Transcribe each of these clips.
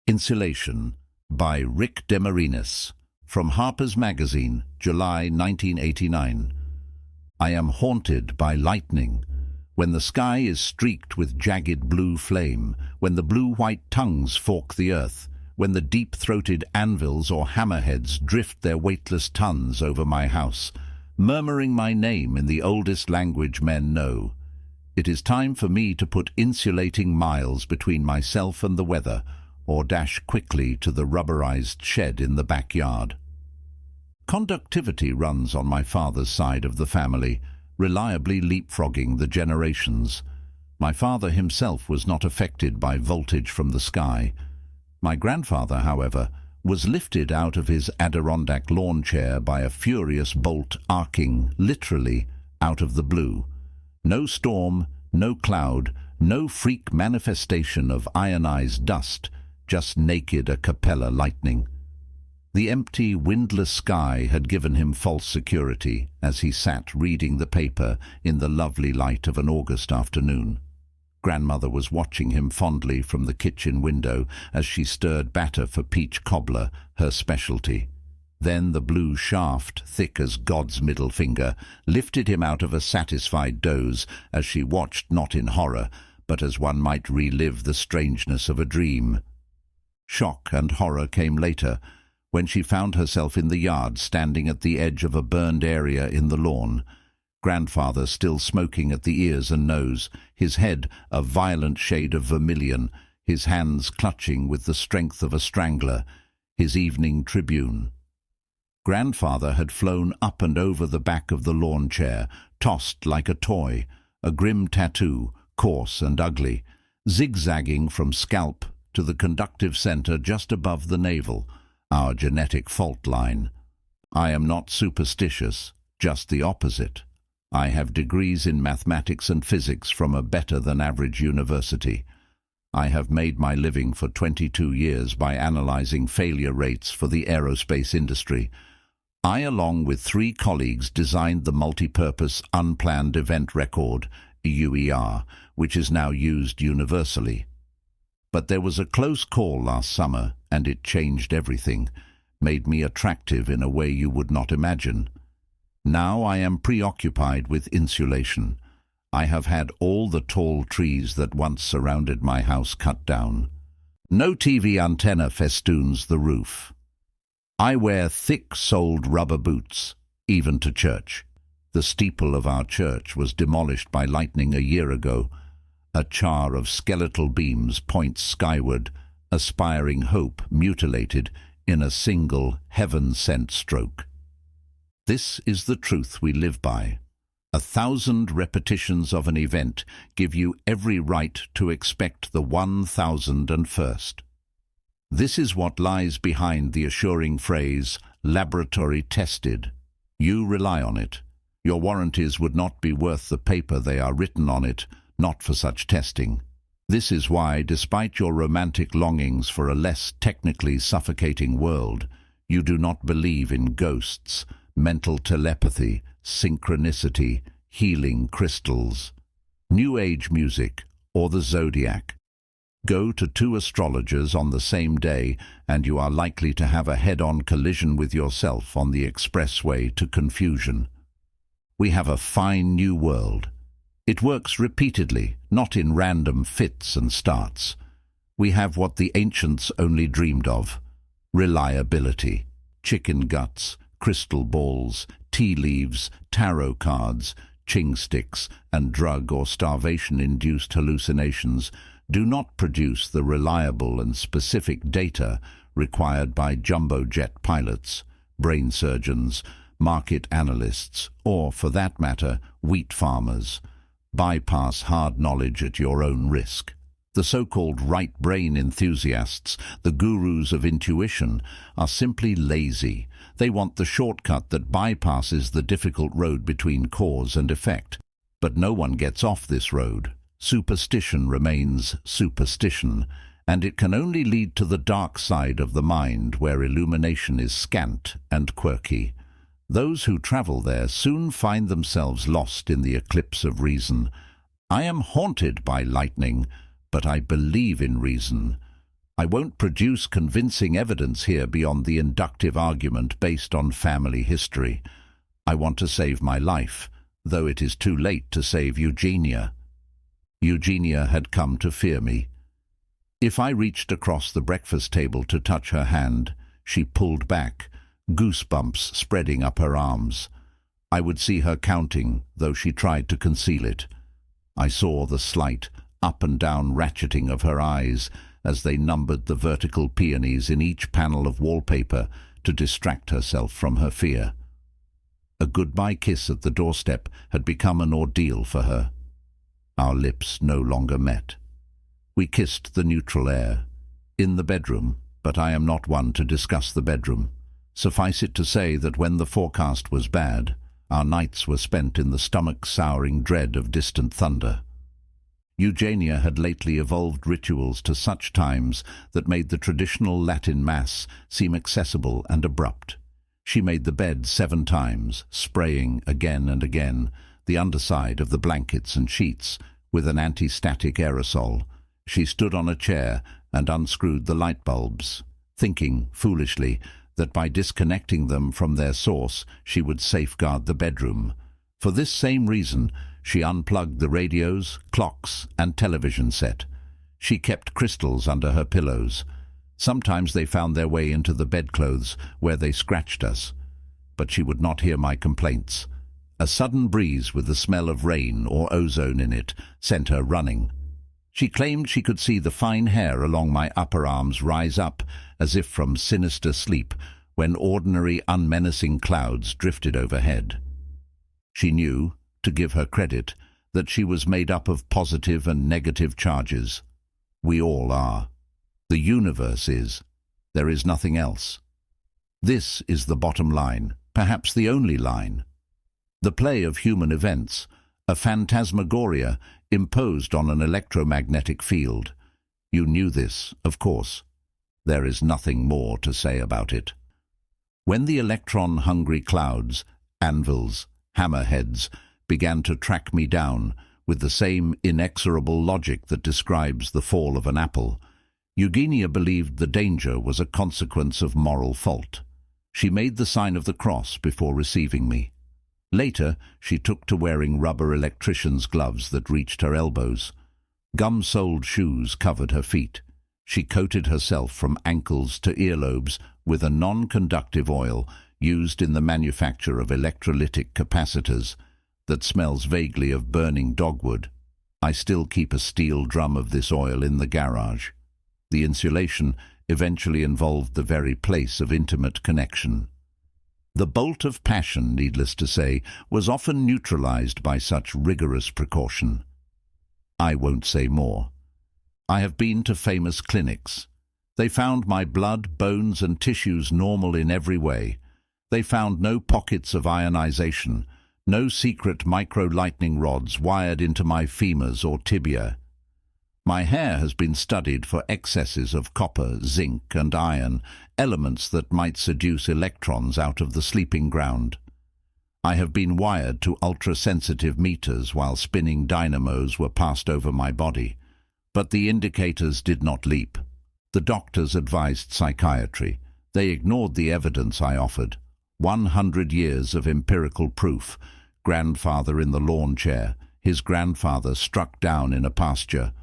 Insulation by Rick DeMarinis from Harper's Magazine, July 1989. I am haunted by lightning. When the sky is streaked with jagged blue flame, when the blue-white tongues fork the earth, when the deep-throated anvils or hammerheads drift their weightless tons over my house, murmuring my name in the oldest language men know. It is time for me to put insulating miles between myself and the weather, or dash quickly to the rubberized shed in the backyard. Conductivity runs on my father's side of the family, reliably leapfrogging the generations. My father himself was not affected by voltage from the sky. My grandfather, however, was lifted out of his Adirondack lawn chair by a furious bolt arcing, literally, out of the blue. No storm, no cloud, no freak manifestation of ionized dust, just naked a cappella lightning. The empty, windless sky had given him false security as he sat reading the paper in the lovely light of an August afternoon. Grandmother was watching him fondly from the kitchen window as she stirred batter for peach cobbler, her specialty. Then the blue shaft, thick as God's middle finger, lifted him out of a satisfied doze as she watched not in horror, but as one might relive the strangeness of a dream. Shock and horror came later, when she found herself in the yard standing at the edge of a burned area in the lawn. Grandfather still smoking at the ears and nose, his head a violent shade of vermilion, his hands clutching with the strength of a strangler, his evening Tribune. Grandfather had flown up and over the back of the lawn chair, tossed like a toy, a grim tattoo, coarse and ugly, zigzagging from scalp to the conductive center just above the navel, our genetic fault line. I am not superstitious, just the opposite. I have degrees in mathematics and physics from a better-than-average university. I have made my living for 22 years by analyzing failure rates for the aerospace industry. I, along with 3 colleagues, designed the multi-purpose unplanned event record, UER, which is now used universally. But there was a close call last summer, and it changed everything, made me attractive in a way you would not imagine. Now I am preoccupied with insulation. I have had all the tall trees that once surrounded my house cut down. No TV antenna festoons the roof. I wear thick-soled rubber boots, even to church. The steeple of our church was demolished by lightning a year ago. A char of skeletal beams points skyward, aspiring hope mutilated in a single heaven-sent stroke. This is the truth we live by. 1,000 repetitions of an event give you every right to expect the 1,001st. This is what lies behind the assuring phrase, laboratory tested. You rely on it. Your warranties would not be worth the paper they are written on it, not for such testing. This is why, despite your romantic longings for a less technically suffocating world, you do not believe in ghosts, mental telepathy, synchronicity, healing crystals, New Age music, or the zodiac. Go to 2 astrologers on the same day, and you are likely to have a head-on collision with yourself on the expressway to confusion. We have a fine new world. It works repeatedly, not in random fits and starts. We have what the ancients only dreamed of: reliability, chicken guts, crystal balls, tea leaves, tarot cards, ching sticks, and drug or starvation-induced hallucinations do not produce the reliable and specific data required by jumbo jet pilots, brain surgeons, market analysts, or, for that matter, wheat farmers. Bypass hard knowledge at your own risk. The so-called right-brain enthusiasts, the gurus of intuition, are simply lazy. They want the shortcut that bypasses the difficult road between cause and effect. But no one gets off this road. Superstition remains superstition, and it can only lead to the dark side of the mind where illumination is scant and quirky. Those who travel there soon find themselves lost in the eclipse of reason. I am haunted by lightning, but I believe in reason. I won't produce convincing evidence here beyond the inductive argument based on family history. I want to save my life, though it is too late to save Eugenia. Eugenia had come to fear me. If I reached across the breakfast table to touch her hand, she pulled back, goosebumps spreading up her arms. I would see her counting, though she tried to conceal it. I saw the slight up and down ratcheting of her eyes as they numbered the vertical peonies in each panel of wallpaper to distract herself from her fear. A goodbye kiss at the doorstep had become an ordeal for her. Our lips no longer met. We kissed the neutral air. In the bedroom, but I am not one to discuss the bedroom. Suffice it to say that when the forecast was bad, our nights were spent in the stomach-souring dread of distant thunder. Eugenia had lately evolved rituals to such times that made the traditional Latin Mass seem accessible and abrupt. She made the bed 7 times, spraying again and again the underside of the blankets and sheets with an anti-static aerosol. She stood on a chair and unscrewed the light bulbs, thinking, foolishly, that by disconnecting them from their source she would safeguard the bedroom. For this same reason, she unplugged the radios, clocks, and television set. She kept crystals under her pillows. Sometimes they found their way into the bedclothes, where they scratched us. But she would not hear my complaints. A sudden breeze with the smell of rain or ozone in it sent her running. She claimed she could see the fine hair along my upper arms rise up, as if from sinister sleep, when ordinary, unmenacing clouds drifted overhead. She knew, to give her credit, that she was made up of positive and negative charges. We all are. The universe is. There is nothing else. This is the bottom line, perhaps the only line. The play of human events, a phantasmagoria imposed on an electromagnetic field. You knew this, of course. There is nothing more to say about it. When the electron-hungry clouds, anvils, hammerheads, began to track me down with the same inexorable logic that describes the fall of an apple, Eugenia believed the danger was a consequence of moral fault. She made the sign of the cross before receiving me. Later, she took to wearing rubber electrician's gloves that reached her elbows. Gum-soled shoes covered her feet. She coated herself from ankles to earlobes with a non-conductive oil used in the manufacture of electrolytic capacitors that smells vaguely of burning dogwood. I still keep a steel drum of this oil in the garage. The insulation eventually involved the very place of intimate connection. The bolt of passion, needless to say, was often neutralized by such rigorous precaution. I won't say more. I have been to famous clinics. They found my blood, bones, and tissues normal in every way. They found no pockets of ionization, no secret micro-lightning rods wired into my femurs or tibia. My hair has been studied for excesses of copper, zinc, and iron, elements that might seduce electrons out of the sleeping ground. I have been wired to ultra-sensitive meters while spinning dynamos were passed over my body. But the indicators did not leap. The doctors advised psychiatry. They ignored the evidence I offered. 100 years of empirical proof. Grandfather in the lawn chair, his grandfather struck down in a pasture.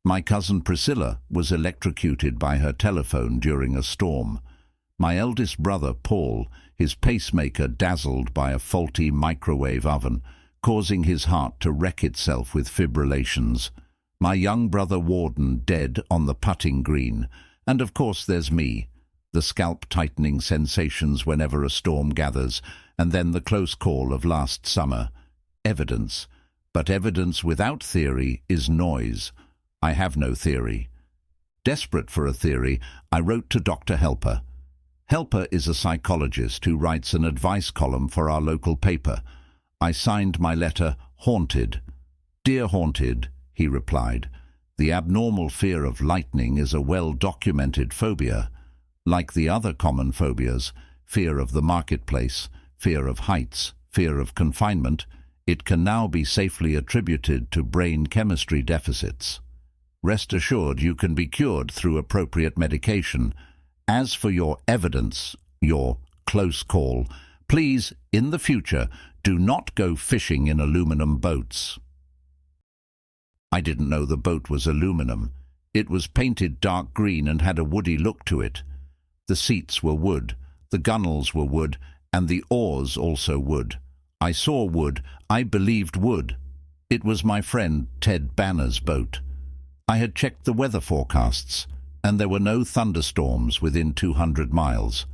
My cousin Priscilla was electrocuted by her telephone during a storm. My eldest brother Paul, his pacemaker dazzled by a faulty microwave oven, causing his heart to wreck itself with fibrillations. My young brother Warden dead on the putting green. And of course there's me. The scalp-tightening sensations whenever a storm gathers, and then the close call of last summer. Evidence. But evidence without theory is noise. I have no theory. Desperate for a theory, I wrote to Dr. Harper. Harper is a psychologist who writes an advice column for our local paper. I signed my letter, Haunted. Dear Haunted, he replied, the abnormal fear of lightning is a well-documented phobia. Like the other common phobias, fear of the marketplace, fear of heights, fear of confinement, it can now be safely attributed to brain chemistry deficits. Rest assured you can be cured through appropriate medication. As for your evidence, your close call, please, in the future, do not go fishing in aluminum boats." I didn't know the boat was aluminum. It was painted dark green and had a woody look to it. The seats were wood, the gunwales were wood, and the oars also wood. I saw wood, I believed wood. It was my friend Ted Banner's boat. I had checked the weather forecasts, and there were no thunderstorms within 200 miles.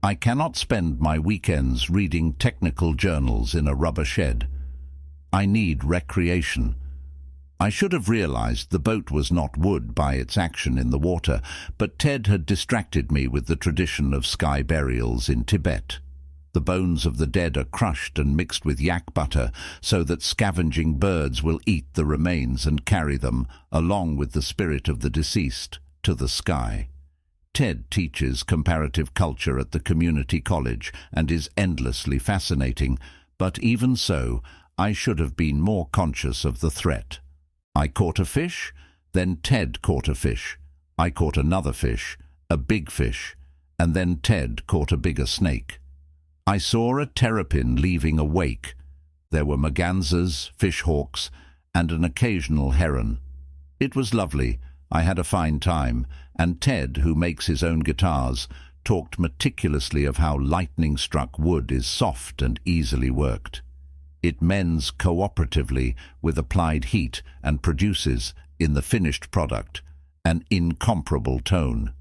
I cannot spend my weekends reading technical journals in a rubber shed. I need recreation. I should have realized the boat was not wood by its action in the water, but Ted had distracted me with the tradition of sky burials in Tibet. The bones of the dead are crushed and mixed with yak butter so that scavenging birds will eat the remains and carry them, along with the spirit of the deceased, to the sky. Ted teaches comparative culture at the community college and is endlessly fascinating, but even so, I should have been more conscious of the threat. I caught a fish, then Ted caught a fish. I caught another fish, a big fish, and then Ted caught a bigger snake. I saw a terrapin leaving a wake. There were mergansers, fishhawks, and an occasional heron. It was lovely. I had a fine time, and Ted, who makes his own guitars, talked meticulously of how lightning-struck wood is soft and easily worked. It mends cooperatively with applied heat and produces, in the finished product, an incomparable tone.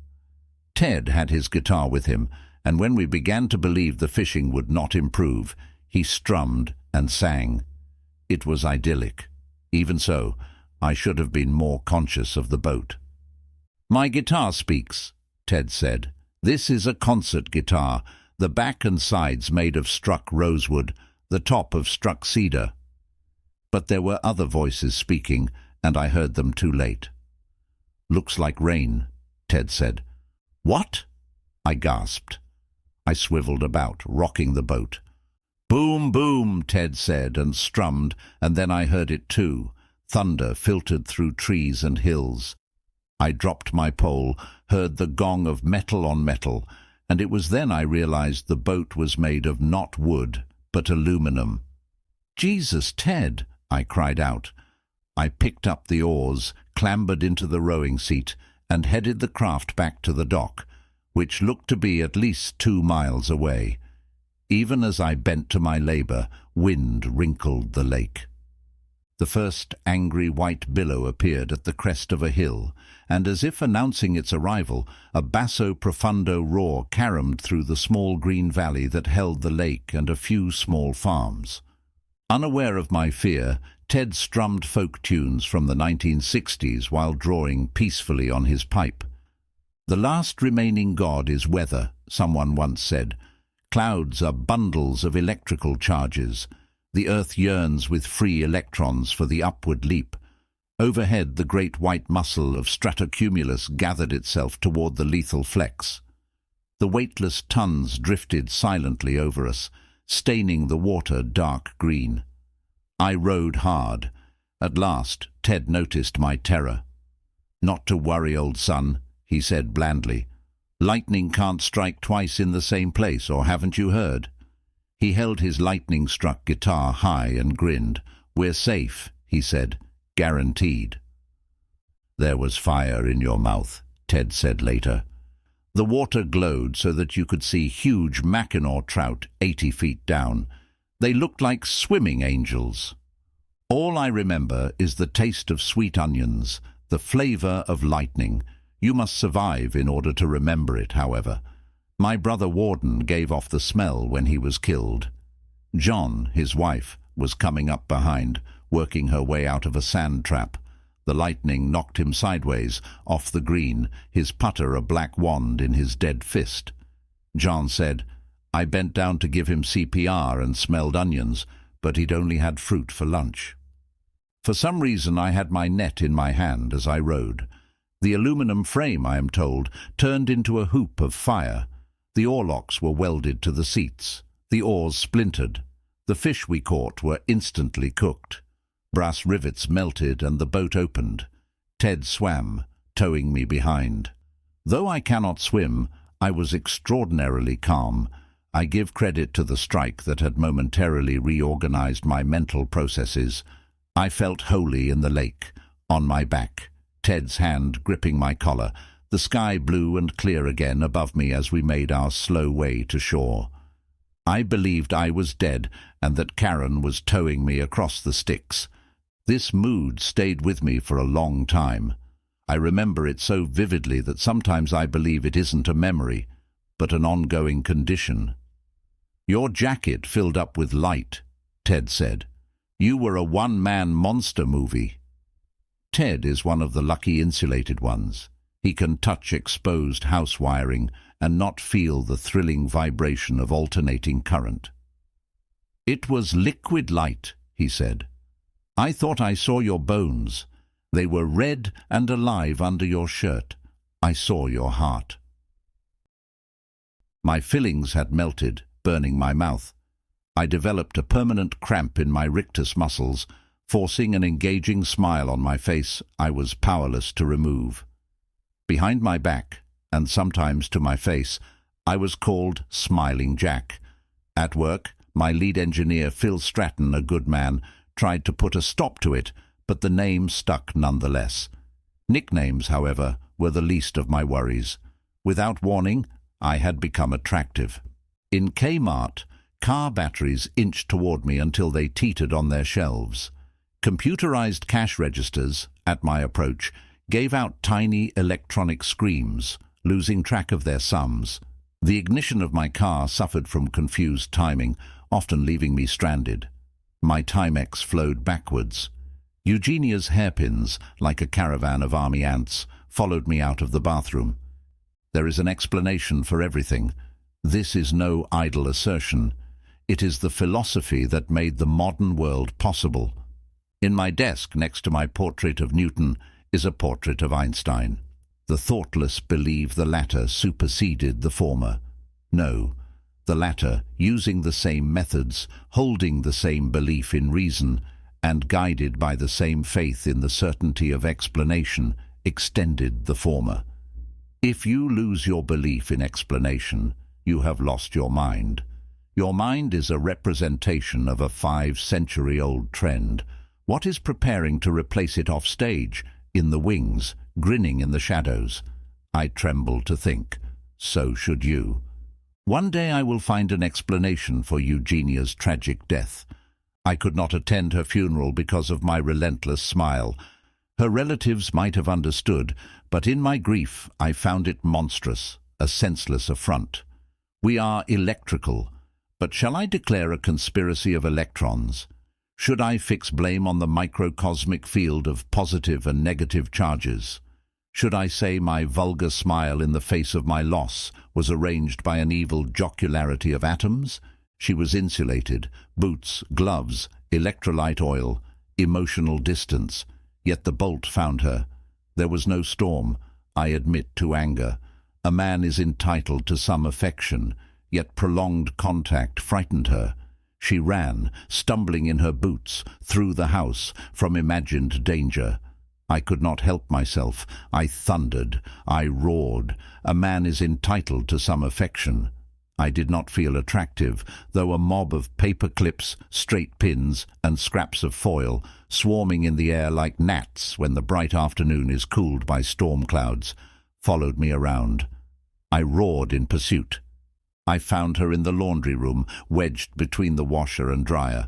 Ted had his guitar with him, and when we began to believe the fishing would not improve, he strummed and sang. It was idyllic. Even so, I should have been more conscious of the boat. "My guitar speaks," Ted said. "This is a concert guitar, the back and sides made of struck rosewood, the top of struck cedar." But there were other voices speaking, and I heard them too late. "Looks like rain," Ted said. "What?" I gasped. I swiveled about, rocking the boat. "Boom, boom," Ted said and strummed, and then I heard it too. Thunder filtered through trees and hills. I dropped my pole, heard the gong of metal on metal, and it was then I realized the boat was made of not wood, but aluminum. "Jesus, Ted!" I cried out. I picked up the oars, clambered into the rowing seat, and headed the craft back to the dock, which looked to be at least 2 miles away. Even as I bent to my labor, wind wrinkled the lake. The first angry white billow appeared at the crest of a hill, and as if announcing its arrival, a basso profundo roar caromed through the small green valley that held the lake and a few small farms. Unaware of my fear, Ted strummed folk tunes from the 1960s while drawing peacefully on his pipe. "The last remaining god is weather," someone once said. "Clouds are bundles of electrical charges. The earth yearns with free electrons for the upward leap. Overhead, the great white muscle of stratocumulus gathered itself toward the lethal flex. The weightless tons drifted silently over us, staining the water dark green. I rowed hard. At last, Ted noticed my terror. "Not to worry, old son," he said blandly. "Lightning can't strike twice in the same place, or haven't you heard?" He held his lightning-struck guitar high and grinned. "We're safe," he said. "Guaranteed." "There was fire in your mouth," Ted said later. The water glowed so that you could see huge Mackinaw trout 80 feet down. They looked like swimming angels. All I remember is the taste of sweet onions, the flavor of lightning. You must survive in order to remember it, however. My brother Warden gave off the smell when he was killed. John, his wife, was coming up behind, working her way out of a sand trap. The lightning knocked him sideways, off the green, his putter a black wand in his dead fist. John said, "I bent down to give him CPR and smelled onions, but he'd only had fruit for lunch." For some reason I had my net in my hand as I rowed. The aluminum frame, I am told, turned into a hoop of fire. The oarlocks were welded to the seats. The oars splintered. The fish we caught were instantly cooked. Brass rivets melted and the boat opened. Ted swam, towing me behind. Though I cannot swim, I was extraordinarily calm. I give credit to the strike that had momentarily reorganized my mental processes. I felt wholly in the lake, on my back, Ted's hand gripping my collar, the sky blue and clear again above me as we made our slow way to shore. I believed I was dead and that Karen was towing me across the Styx. This mood stayed with me for a long time. I remember it so vividly that sometimes I believe it isn't a memory, but an ongoing condition. "Your jacket filled up with light," Ted said. "You were a one-man monster movie." Ted is one of the lucky insulated ones. He can touch exposed house wiring and not feel the thrilling vibration of alternating current. "It was liquid light," he said. "I thought I saw your bones. They were red and alive under your shirt. I saw your heart." My fillings had melted, burning my mouth. I developed a permanent cramp in my rictus muscles, forcing an engaging smile on my face I was powerless to remove. Behind my back, and sometimes to my face, I was called Smiling Jack. At work, my lead engineer, Phil Stratton, a good man, tried to put a stop to it, but the name stuck nonetheless. Nicknames, however, were the least of my worries. Without warning, I had become attractive. In Kmart, car batteries inched toward me until they teetered on their shelves. Computerized cash registers, at my approach, gave out tiny electronic screams, losing track of their sums. The ignition of my car suffered from confused timing, often leaving me stranded. My Timex flowed backwards. Eugenia's hairpins, like a caravan of army ants, followed me out of the bathroom. There is an explanation for everything. This is no idle assertion. It is the philosophy that made the modern world possible. In my desk, next to my portrait of Newton, is a portrait of Einstein. The thoughtless believe the latter superseded the former. No, the latter, using the same methods, holding the same belief in reason, and guided by the same faith in the certainty of explanation, extended the former. If you lose your belief in explanation, you have lost your mind. Your mind is a representation of a 5-century-old trend. What is preparing to replace it off stage, in the wings, grinning in the shadows? I tremble to think. So should you. One day I will find an explanation for Eugenia's tragic death. I could not attend her funeral because of my relentless smile. Her relatives might have understood, but in my grief I found it monstrous, a senseless affront. We are electrical, but shall I declare a conspiracy of electrons? Should I fix blame on the microcosmic field of positive and negative charges? Should I say my vulgar smile in the face of my loss was arranged by an evil jocularity of atoms? She was insulated, boots, gloves, electrolyte oil, emotional distance, yet the bolt found her. There was no storm, I admit to anger. A man is entitled to some affection, yet prolonged contact frightened her. She ran, stumbling in her boots, through the house, from imagined danger. I could not help myself. I thundered. I roared. A man is entitled to some affection. I did not feel attractive, though a mob of paper clips, straight pins, and scraps of foil, swarming in the air like gnats when the bright afternoon is cooled by storm clouds, followed me around. I roared in pursuit. I found her in the laundry room, wedged between the washer and dryer.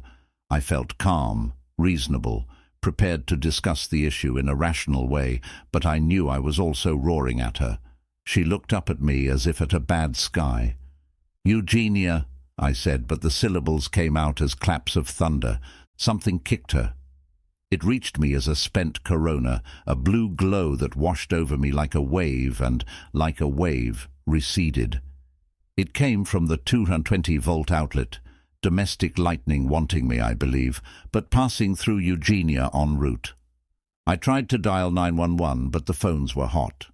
I felt calm, reasonable, prepared to discuss the issue in a rational way, but I knew I was also roaring at her. She looked up at me as if at a bad sky. "Eugenia," I said, but the syllables came out as claps of thunder. Something kicked her. It reached me as a spent corona, a blue glow that washed over me like a wave and, like a wave, receded. It came from the 220-volt outlet, domestic lightning wanting me, I believe, but passing through Eugenia en route. I tried to dial 911, but the phones were hot.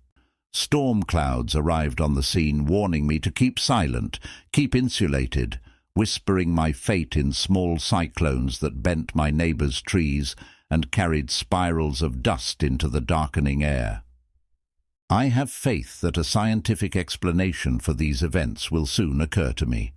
Storm clouds arrived on the scene, warning me to keep silent, keep insulated, whispering my fate in small cyclones that bent my neighbors' trees and carried spirals of dust into the darkening air. I have faith that a scientific explanation for these events will soon occur to me.